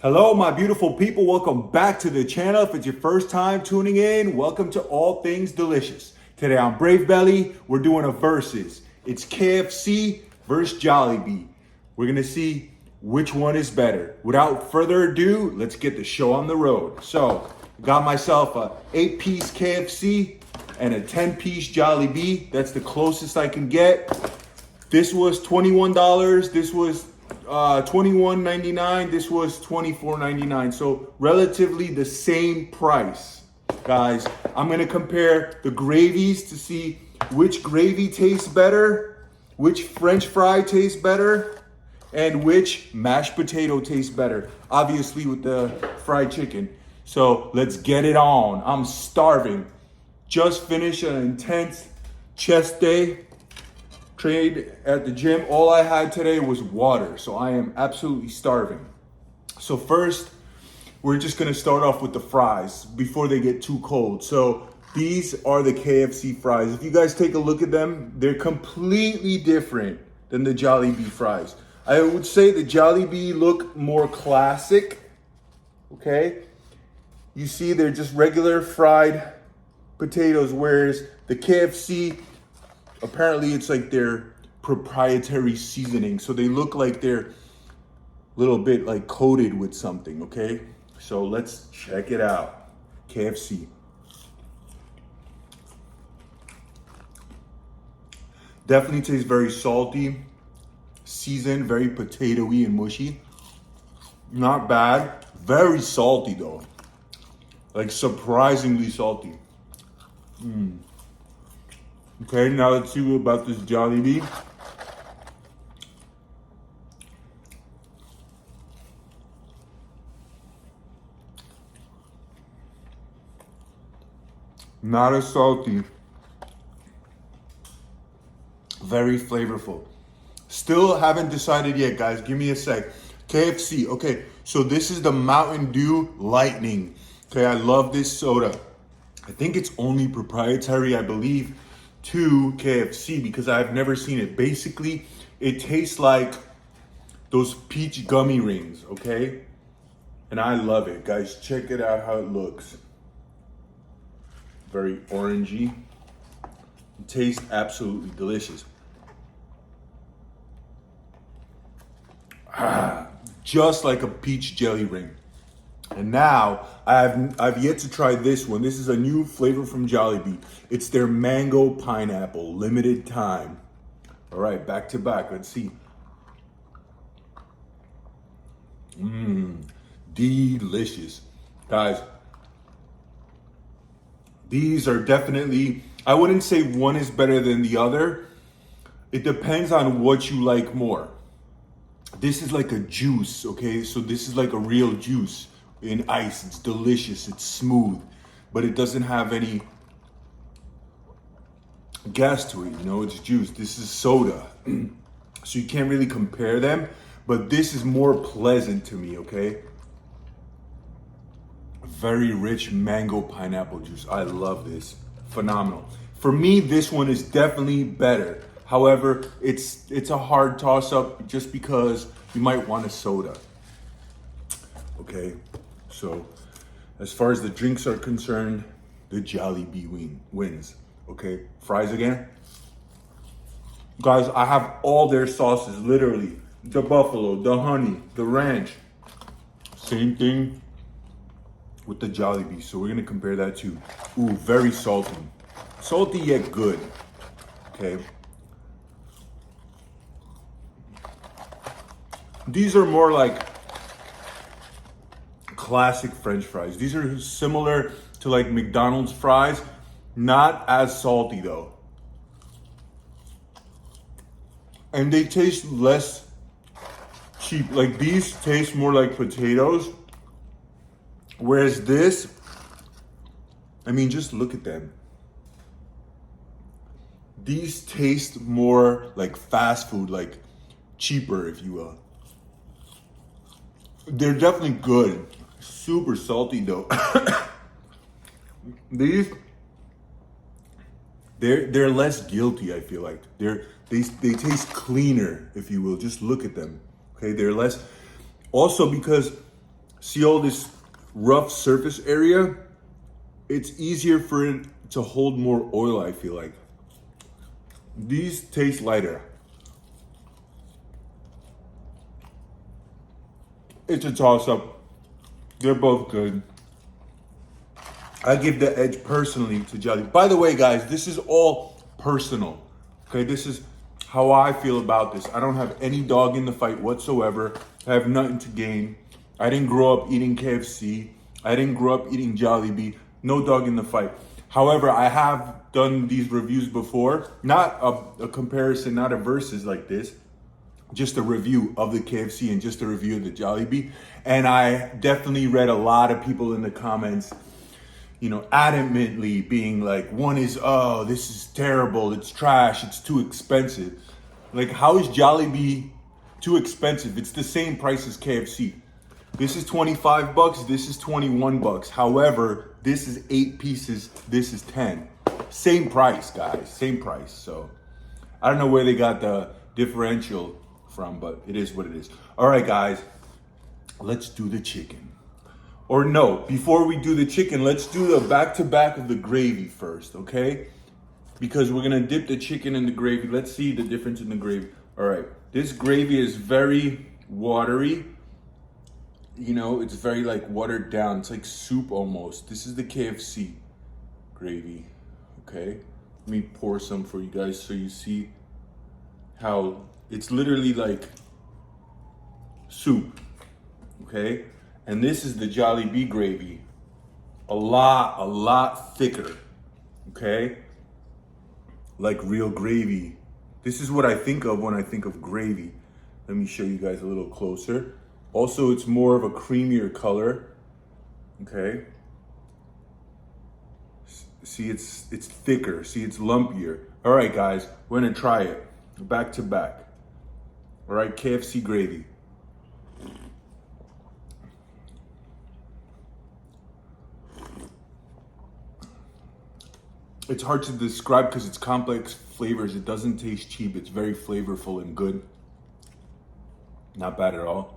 Hello, my beautiful people. Welcome back to the channel. If it's your first time tuning in, welcome to All Things Delicious. Today on Brave Belly, we're doing a versus. It's KFC versus Jollibee. We're gonna see which one is better. Without further ado, let's get the show on the road. So, got myself a 8-piece KFC and a 10-piece Jollibee. That's the closest I can get. This was $21. This was $21.99. This was $24.99. So relatively the same price, guys. I'm gonna compare the gravies to see which gravy tastes better, which French fry tastes better, and which mashed potato tastes better. Obviously with the fried chicken. So let's get it on. I'm starving. Just finished an intense chest day. Trade at the gym. All I had today was water, so I am absolutely starving. So first, we're just gonna start off with the fries before they get too cold. So these are the KFC fries. If you guys take a look at them, they're completely different than the Jollibee fries. I would say the Jollibee look more classic, okay? You see they're just regular fried potatoes, whereas the KFC, apparently it's like their proprietary seasoning. So they look like they're a little bit like coated with something, okay? So let's check it out. KFC. Definitely tastes very salty, seasoned, very potatoey and mushy. Not bad. Very salty though. Like surprisingly salty. Okay, now let's see about this Jollibee. Not as salty. Very flavorful. Still haven't decided yet, guys. Give me a sec. KFC. Okay, so this is the Mountain Dew Lightning. Okay, I love this soda. I think it's only proprietary, I believe, to KFC because I've never seen it. Basically, it tastes like those peach gummy rings, okay? And I love it, guys. Check it out how it looks. Very orangey. It tastes absolutely delicious. Just like a peach jelly ring. And now I've yet to try this one. This is a new flavor from Jollibee. It's their mango pineapple, limited time. All right, back to back. Let's see. Delicious. Guys, these are definitely, I wouldn't say one is better than the other. It depends on what you like more. This is like a juice, okay? So this is like a real juice in ice. It's delicious, it's smooth, but it doesn't have any gas to it, you know, it's juice. This is soda. So you can't really compare them, but this is more pleasant to me, okay? Very rich mango pineapple juice. I love this. Phenomenal. For me, this one is definitely better. However, it's a hard toss-up just because you might want a soda. Okay, so as far as the drinks are concerned, the Jollibee wins. Okay, fries again. Guys, I have all their sauces, literally. The buffalo, the honey, the ranch. Same thing with the Jollibee, so we're gonna compare that too. Ooh, very salty. Salty yet good, okay? These are more like classic French fries. These are similar to like McDonald's fries, not as salty though. And they taste less cheap. Like these taste more like potatoes. Whereas this, I mean, just look at them. These taste more like fast food, like cheaper, if you will. They're definitely good. Super salty though. These, they're less guilty. I feel like they taste cleaner, if you will. Just look at them. Okay, they're less. Also because See all this rough surface area? It's easier for it to hold more oil, I feel like. These taste lighter. It's a toss-up. They're both good. I give the edge personally to Jollibee. By the way, guys, this is all personal. Okay, this is how I feel about this. I don't have any dog in the fight whatsoever. I have nothing to gain. I didn't grow up eating KFC. I didn't grow up eating Jollibee. No dog in the fight. However, I have done these reviews before. Not a comparison, not a versus like this. Just a review of the KFC and just a review of the Jollibee. And I definitely read a lot of people in the comments, you know, adamantly being like, one is, oh, this is terrible, it's trash, it's too expensive. Like, how is Jollibee too expensive? It's the same price as KFC. This is 25 bucks, this is 21 bucks. However, this is 8 pieces, this is 10. Same price, guys, same price. So I don't know where they got the differential from, but it is what it is. All right, guys, let's do the chicken. Or no, before we do the chicken, let's do the back-to-back of the gravy first, okay? Because we're gonna dip the chicken in the gravy. Let's see the difference in the gravy. All right, this gravy is very watery. You know, it's very like watered down. It's like soup almost. This is the KFC gravy, okay? Let me pour some for you guys so you see how it's literally like soup, okay? And this is the Jollibee gravy. A lot thicker, okay? Like real gravy. This is what I think of when I think of gravy. Let me show you guys a little closer. Also, it's more of a creamier color, okay? See, it's thicker. See, it's lumpier. All right, guys, we're gonna try it back to back. All right, KFC gravy. It's hard to describe because it's complex flavors. It doesn't taste cheap. It's very flavorful and good. Not bad at all.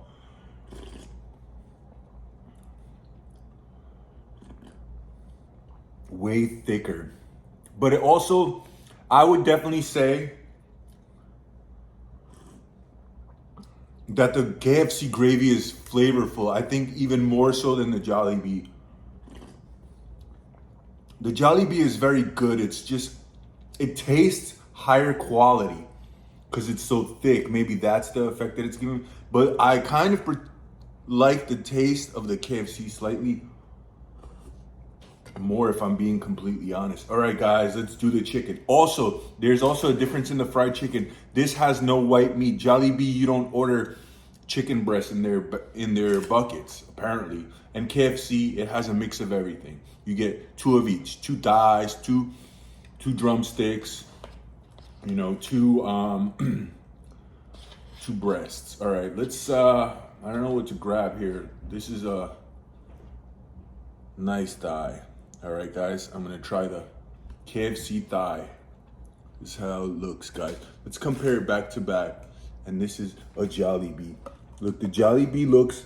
Way thicker. But it also, I would definitely say that the KFC gravy is flavorful. I think even more so than the Jollibee. The Jollibee is very good. It's just, it tastes higher quality because it's so thick. Maybe that's the effect that it's giving. But I kind of like the taste of the KFC slightly more, if I'm being completely honest. All right, guys, let's do the chicken. Also, there's also a difference in the fried chicken. This has no white meat. Jollibee, you don't order chicken breasts in their buckets, apparently. And KFC, it has a mix of everything. You get 2 of each, 2 thighs, two drumsticks, you know, 2 2 breasts. All right, let's I don't know what to grab here. This is a nice thigh. All right, guys, I'm gonna try the KFC thigh. This is how it looks, guys. Let's compare it back to back. And this is a Jollibee. Look, the Jollibee looks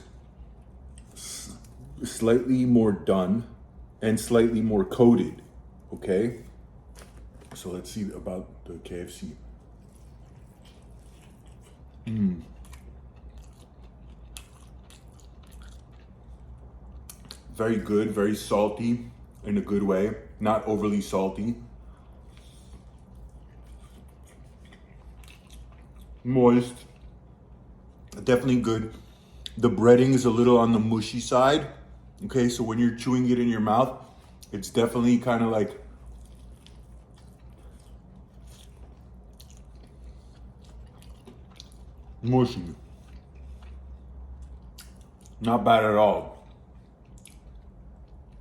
slightly more done and slightly more coated, okay? So let's see about the KFC. Very good, very salty in a good way, not overly salty. Moist, definitely good. The breading is a little on the mushy side, okay? So when you're chewing it in your mouth, it's definitely kind of like mushy. Not bad at all.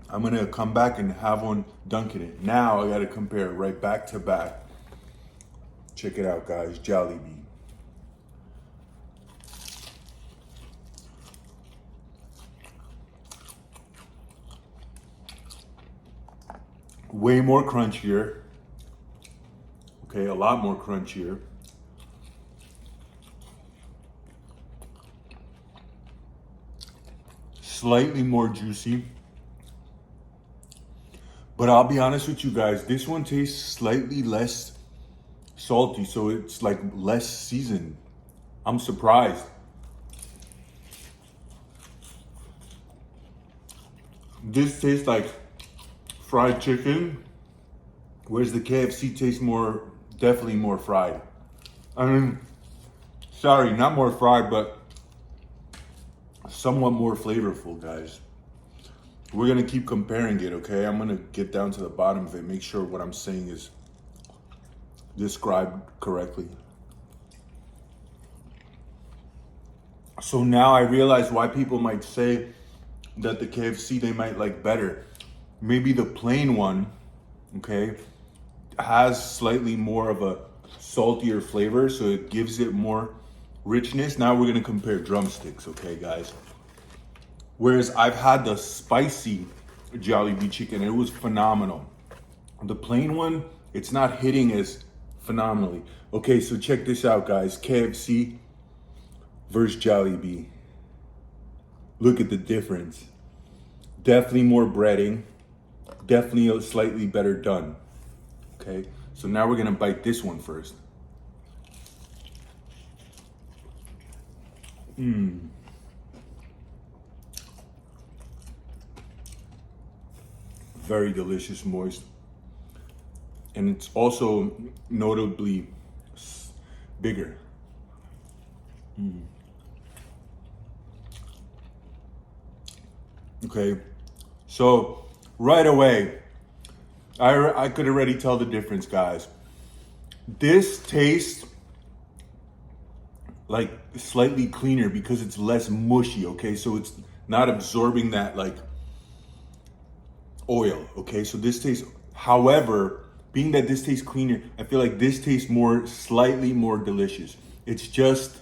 I'm gonna come back and have one dunk in it. Now I gotta compare it right back to back. Check it out, guys, Jollibee. Way more crunchier. Okay, a lot more crunchier. slightly more juicy. But I'll be honest with you guys, this one tastes slightly less salty, so it's like less seasoned. I'm surprised. This tastes like fried chicken, whereas the KFC tastes more, definitely more fried. I mean, sorry, not more fried, but somewhat more flavorful, guys. We're gonna keep comparing it, okay? I'm gonna get down to the bottom of it, make sure what I'm saying is described correctly. So now I realize why people might say that the KFC they might like better. Maybe the plain one, okay, has slightly more of a saltier flavor, so it gives it more richness. Now we're gonna compare drumsticks, okay, guys? Whereas I've had the spicy Jollibee chicken, it was phenomenal. The plain one, it's not hitting as phenomenally. Okay, so check this out, guys. KFC versus Jollibee. Look at the difference. Definitely more breading. Definitely a slightly better done. Okay, so now we're gonna bite this one first. Very delicious, moist. And it's also notably bigger. Okay, so right away, I could already tell the difference, guys. This tastes like slightly cleaner because it's less mushy, okay? So it's not absorbing that like oil, okay? So this tastes, however, being that this tastes cleaner, I feel like this tastes more, slightly more delicious. It's just,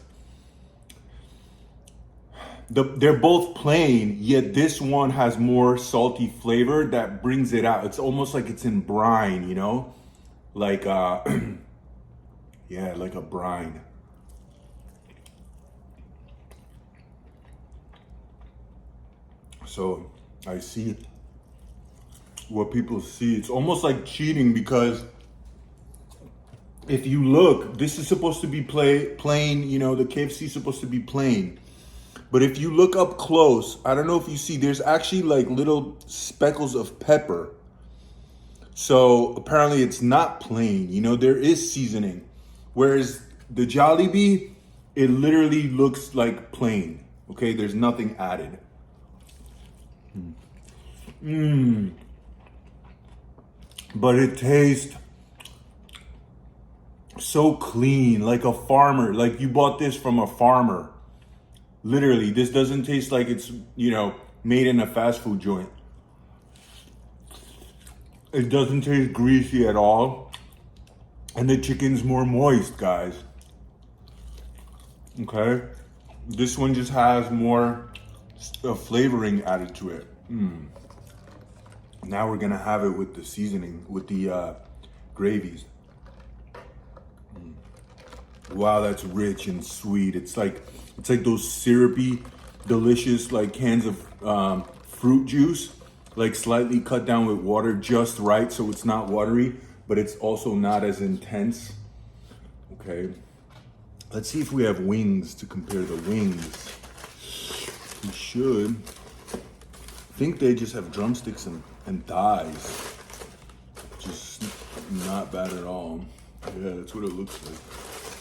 they're both plain, yet this one has more salty flavor that brings it out. It's almost like it's in brine, you know? Like, yeah, like a brine. So I see what people see. It's almost like cheating because if you look, this is supposed to be plain, you know, the KFC is supposed to be plain. But if you look up close, I don't know if you see, there's actually like little speckles of pepper. So apparently it's not plain, you know, there is seasoning. Whereas the Jollibee, it literally looks like plain, okay? There's nothing added. But it tastes so clean, like a farmer, like you bought this from a farmer. Literally, this doesn't taste like it's, you know, made in a fast food joint. It doesn't taste greasy at all. And the chicken's more moist, guys. Okay? This one just has more flavoring added to it. Now we're gonna have it with the seasoning, with the gravies. Wow, that's rich and sweet. It's like those syrupy, delicious like cans of fruit juice, like slightly cut down with water just right, so it's not watery, but it's also not as intense. Okay, let's see if we have wings to compare the wings. We should. I think they just have drumsticks and thighs. Just not bad at all. Yeah, that's what it looks like.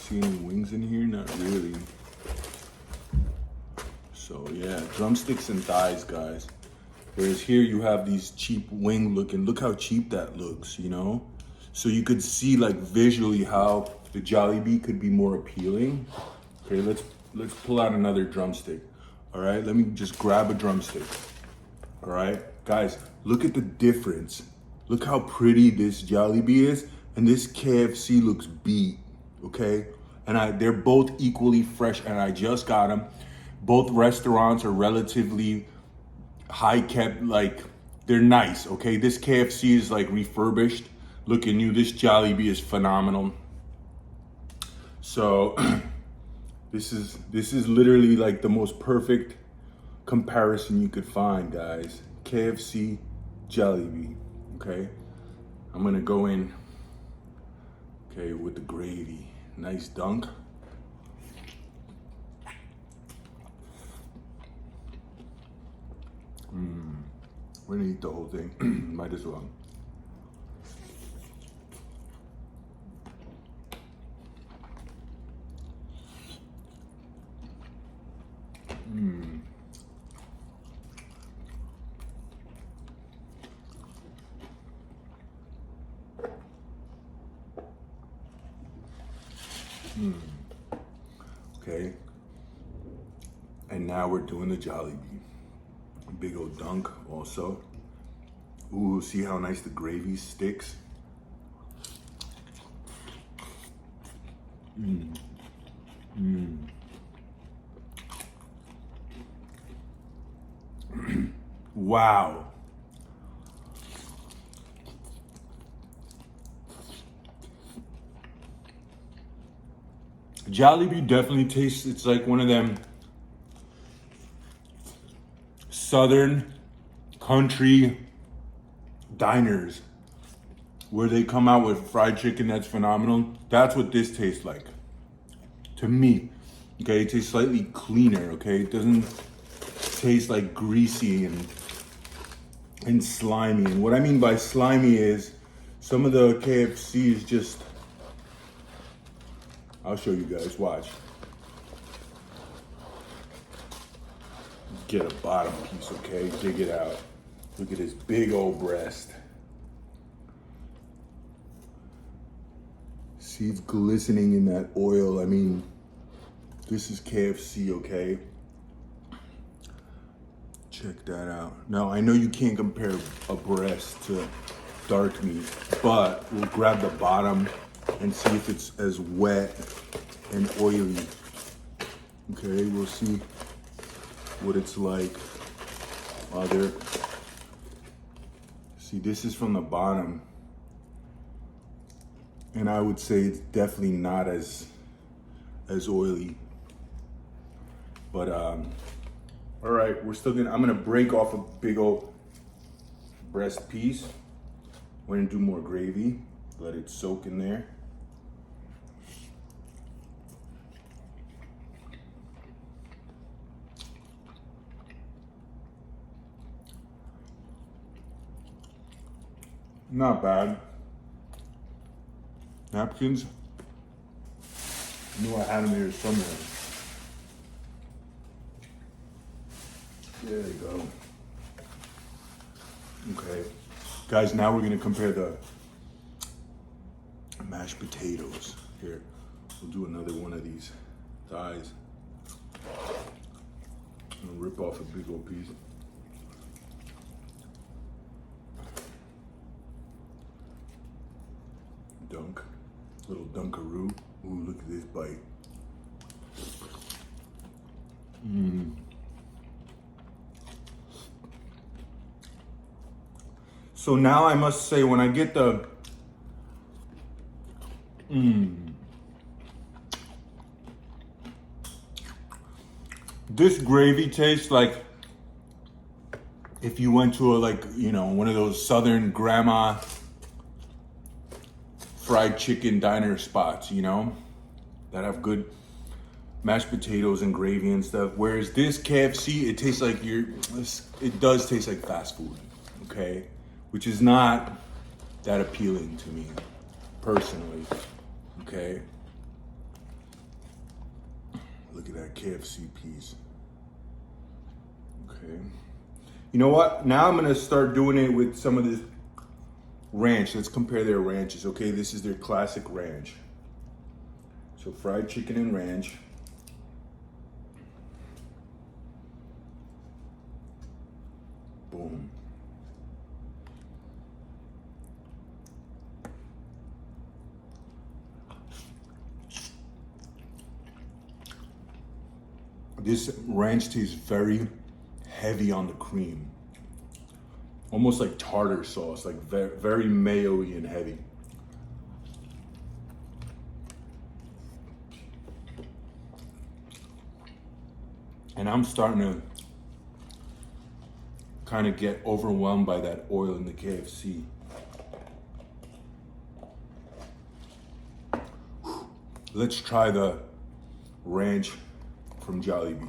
See any wings in here? Not really. So yeah, drumsticks and thighs, guys. Whereas here you have these cheap wing looking. Look how cheap that looks, you know? So you could see like visually how the Jollibee could be more appealing. Okay, let's pull out another drumstick. All right, let me just grab a drumstick. All right, guys, look at the difference. Look how pretty this Jollibee is, and this KFC looks beat, okay? And they're both equally fresh, and I just got them. Both restaurants are relatively high kept, like they're nice, okay? This KFC is like refurbished, looking new. This Jollibee is phenomenal. So this is literally like the most perfect comparison you could find, guys. KFC, Jollibee, okay? I'm gonna go in, okay, with the gravy. Nice dunk. We're gonna eat the whole thing. Might as well. Okay. And now we're doing the Jollibee. Big old dunk also. Ooh, see how nice the gravy sticks? Wow. Jollibee definitely tastes, it's like one of them southern country diners where they come out with fried chicken that's phenomenal. That's what this tastes like to me. Okay, it tastes slightly cleaner. Okay, it doesn't taste like greasy and slimy. And what I mean by slimy is some of the KFC is just, I'll show you guys, watch. Get a bottom piece, okay? Dig it out. Look at this big old breast. See, it's glistening in that oil. I mean, this is KFC, okay? Check that out. Now, I know you can't compare a breast to dark meat, but we'll grab the bottom and see if it's as wet and oily. Okay, we'll see what it's like while they're, see, this is from the bottom, and I would say it's definitely not as oily, but all right, we're still I'm gonna break off a big old breast piece. We're gonna do more gravy, let it soak in there. Not bad. Napkins. I knew I had them here somewhere. There you go. Okay. Guys, now we're gonna compare the mashed potatoes. Here, we'll do another one of these thighs. I'm gonna rip off a big old piece. Dunk, little dunkaroo. Ooh, look at this bite. So now I must say, when I get the, this gravy tastes like if you went to a, like, you know, one of those southern grandma fried chicken diner spots, you know, that have good mashed potatoes and gravy and stuff. Whereas this KFC, it tastes like it does taste like fast food, okay? Which is not that appealing to me, personally, okay? Look at that KFC piece, okay? You know what? Now I'm gonna start doing it with some of this ranch. Let's compare their ranches, okay? This is their classic ranch. So fried chicken and ranch. Boom. This ranch tastes very heavy on the cream. Almost like tartar sauce, like very mayo-y and heavy. And I'm starting to kind of get overwhelmed by that oil in the KFC. Let's try the ranch from Jollibee.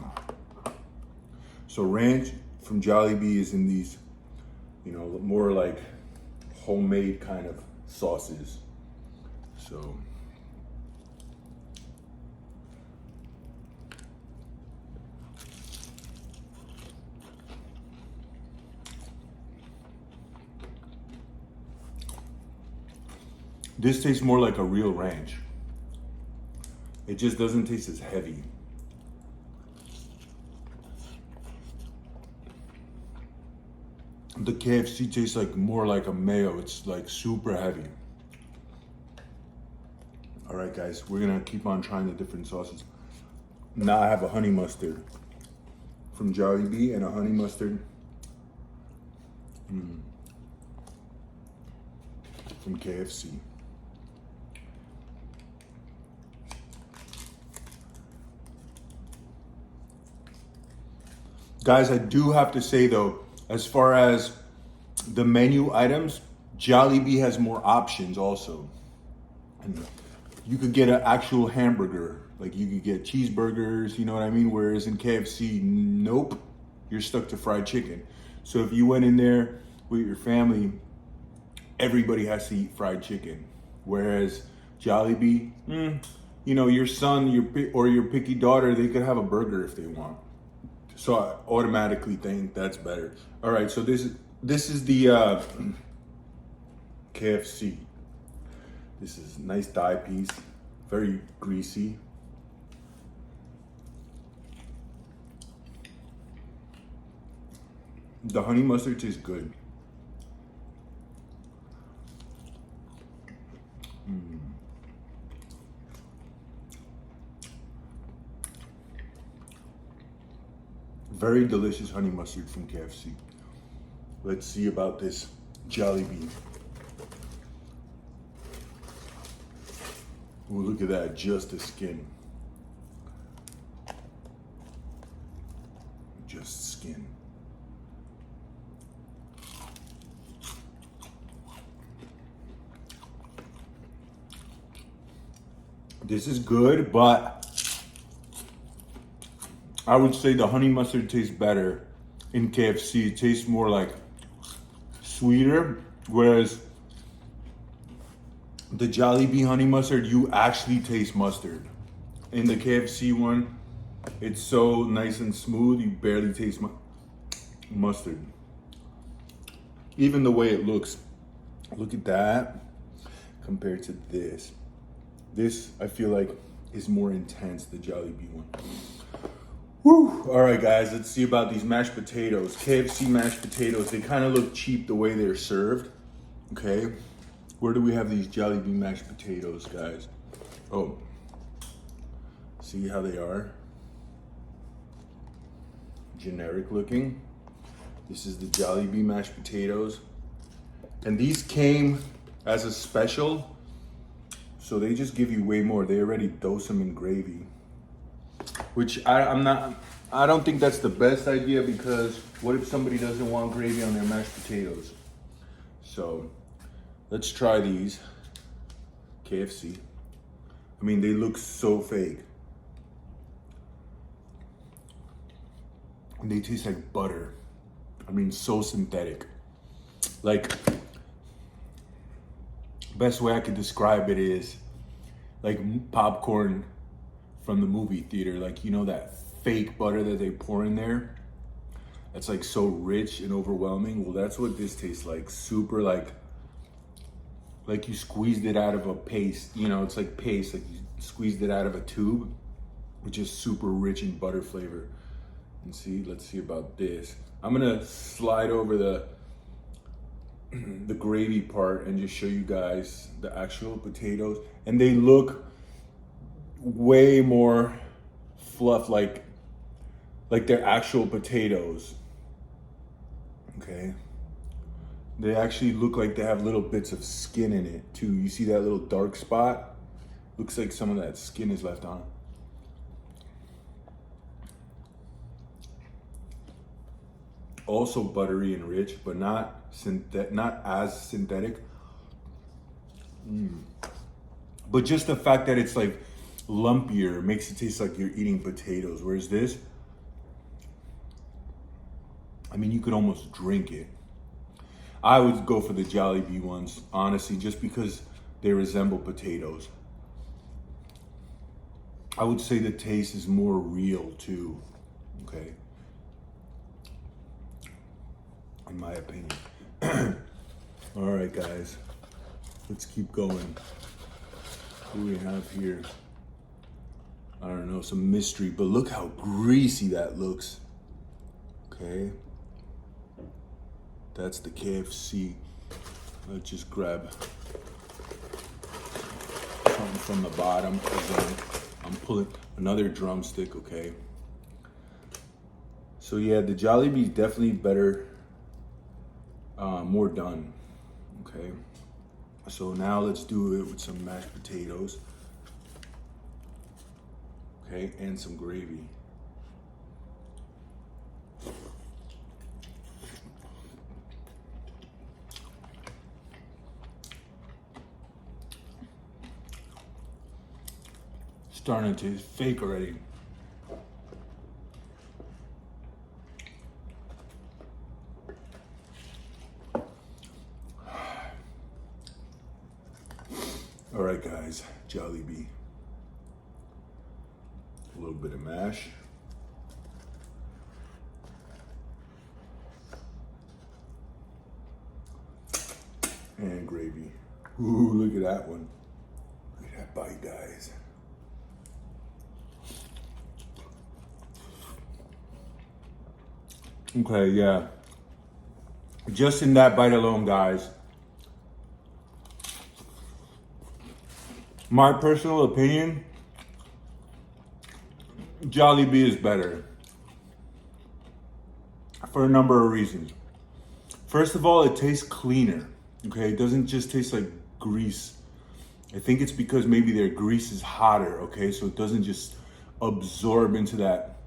So ranch from Jollibee is in these, you know, more like homemade kind of sauces. So this tastes more like a real ranch. It just doesn't taste as heavy. The KFC tastes like more like a mayo. It's like super heavy. All right, guys, we're gonna keep on trying the different sauces. Now I have a honey mustard from Jollibee and a honey mustard from KFC. Guys, I do have to say though, as far as the menu items, Jollibee has more options also. And you could get an actual hamburger, like you could get cheeseburgers, you know what I mean? Whereas in KFC, nope, you're stuck to fried chicken. So if you went in there with your family, everybody has to eat fried chicken. Whereas Jollibee, you know, your son or your picky daughter, they could have a burger if they want. So I automatically think that's better. All right, so this is the KFC. This is nice thigh piece, very greasy. The honey mustard tastes good. Very delicious honey mustard from KFC. Let's see about this Jollibee. Ooh, look at that, just the skin. Just skin. This is good, but I would say the honey mustard tastes better in KFC. It tastes more like sweeter, whereas the Jollibee honey mustard, you actually taste mustard. In the KFC one, it's so nice and smooth, you barely taste mustard. Even the way it looks, look at that compared to this. This, I feel like, is more intense, the Jollibee one. Whew. All right, guys, let's see about these mashed potatoes. KFC mashed potatoes, they kind of look cheap the way they're served. Okay, where do we have these Jollibee mashed potatoes, guys? Oh, see how they are? Generic looking. This is the Jollibee mashed potatoes. And these came as a special, so they just give you way more. They already dose them in gravy. Which I don't think that's the best idea, because what if somebody doesn't want gravy on their mashed potatoes? So let's try these KFC. I mean, they look so fake. And they taste like butter. I mean, so synthetic. Like, best way I could describe it is like popcorn from the movie theater. Like, you know, that fake butter that they pour in there, that's like so rich and overwhelming. Well, that's what this tastes like. Super like you squeezed it out of a paste, you know, it's like paste, like you squeezed it out of a tube, which is super rich in butter flavor. And see, let's see about this. I'm gonna slide over the gravy part and just show you guys the actual potatoes. And they look way more fluff, like they're actual potatoes. Okay, they actually look like they have little bits of skin in it too. You see that little dark spot? Looks like some of that skin is left on. also buttery and rich, but not as synthetic. But just the fact that it's like lumpier makes it taste like you're eating potatoes. Whereas this, I mean, you could almost drink it. I would go for the Jollibee ones, honestly, just because they resemble potatoes. I would say the taste is more real too, okay? In my opinion. All right, guys, let's keep going. What do we have here? I don't know, some mystery, but look how greasy that looks. Okay. That's the KFC. Let's just grab something from the bottom. I'm pulling another drumstick, okay? So yeah, the Jollibee is definitely better, more done, okay? So now let's do it with some mashed potatoes, okay, and some gravy. Starting to taste fake already. All right, guys, Jollibee. A little bit of mash. And gravy. Ooh, look at that one. Look at that bite, guys. Okay, yeah. Just in that bite alone, guys, my personal opinion, Jollibee is better for a number of reasons. First of all, it tastes cleaner, okay? It doesn't just taste like grease. I think it's because maybe their grease is hotter, okay? So it doesn't just absorb into that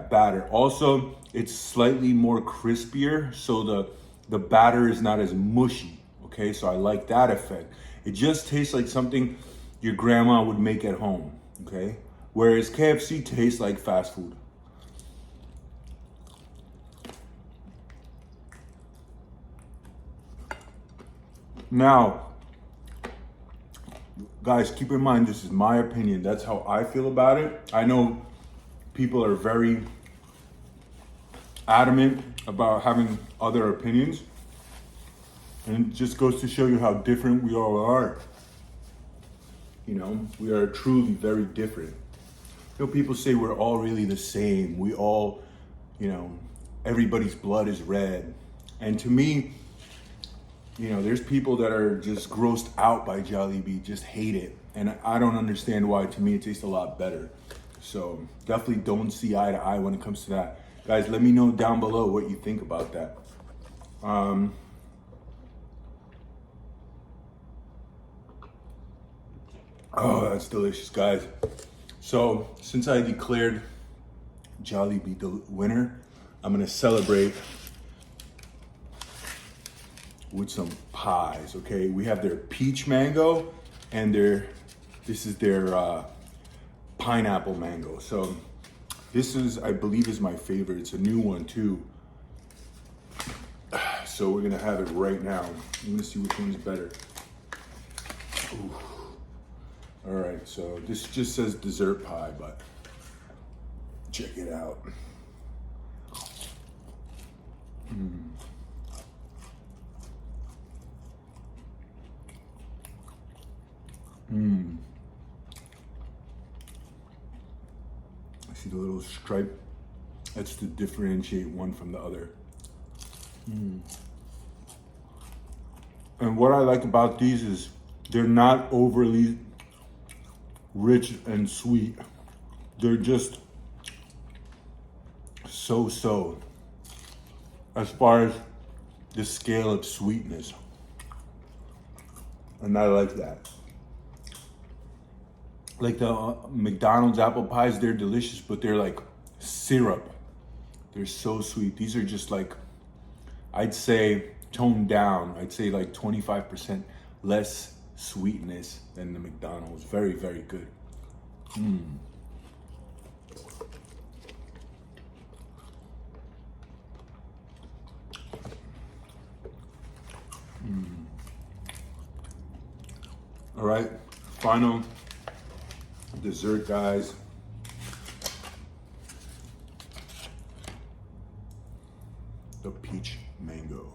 batter. Also, it's slightly more crispier, so the batter is not as mushy, okay? So I like that effect. It just tastes like something your grandma would make at home, okay? Whereas KFC tastes like fast food. Now, guys, keep in mind, this is my opinion. That's how I feel about it. I know people are very adamant about having other opinions. And it just goes to show you how different we all are. You know, we are truly very different. You know, people say we're all really the same. We all, you know, everybody's blood is red. And to me, you know, there's people that are just grossed out by Jollibee, just hate it. And I don't understand why. To me, it tastes a lot better. So definitely don't see eye to eye when it comes to that. Guys, let me know down below what you think about that. Oh, that's delicious, guys. So since I declared Jollibee the winner, I'm gonna celebrate with some pies, okay? We have their peach mango and this is their pineapple mango. So this is, I believe, is my favorite. It's a new one too. So we're gonna have it right now. I'm gonna see which one's better. Ooh. All right, so this just says dessert pie, but check it out. I see the little stripe. That's to differentiate one from the other. And what I like about these is they're not overly rich and sweet. They're just so as far as the scale of sweetness. And I like that. Like the McDonald's apple pies, they're delicious, but they're like syrup. They're so sweet. These are just like, I'd say toned down. I'd say like 25% less sweetness than the McDonald's. Very, very good. All right, final dessert, guys. The peach mango.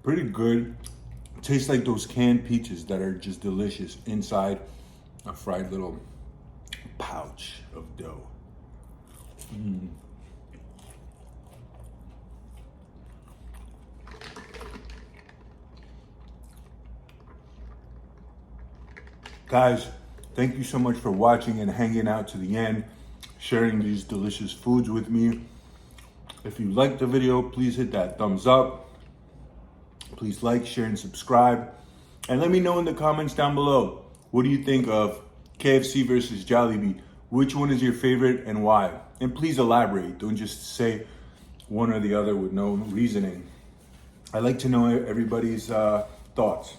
Pretty good. Tastes like those canned peaches that are just delicious inside a fried little pouch of dough. Guys, thank you so much for watching and hanging out to the end, sharing these delicious foods with me. If you liked the video, please hit that thumbs up. Please like, share, and subscribe. And let me know in the comments down below, what do you think of KFC versus Jollibee? Which one is your favorite and why? And please elaborate. Don't just say one or the other with no reasoning. I like to know everybody's thoughts.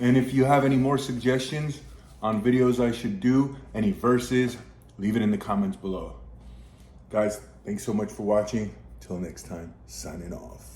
And if you have any more suggestions on videos I should do, any verses, leave it in the comments below. Guys, thanks so much for watching. Till next time, signing off.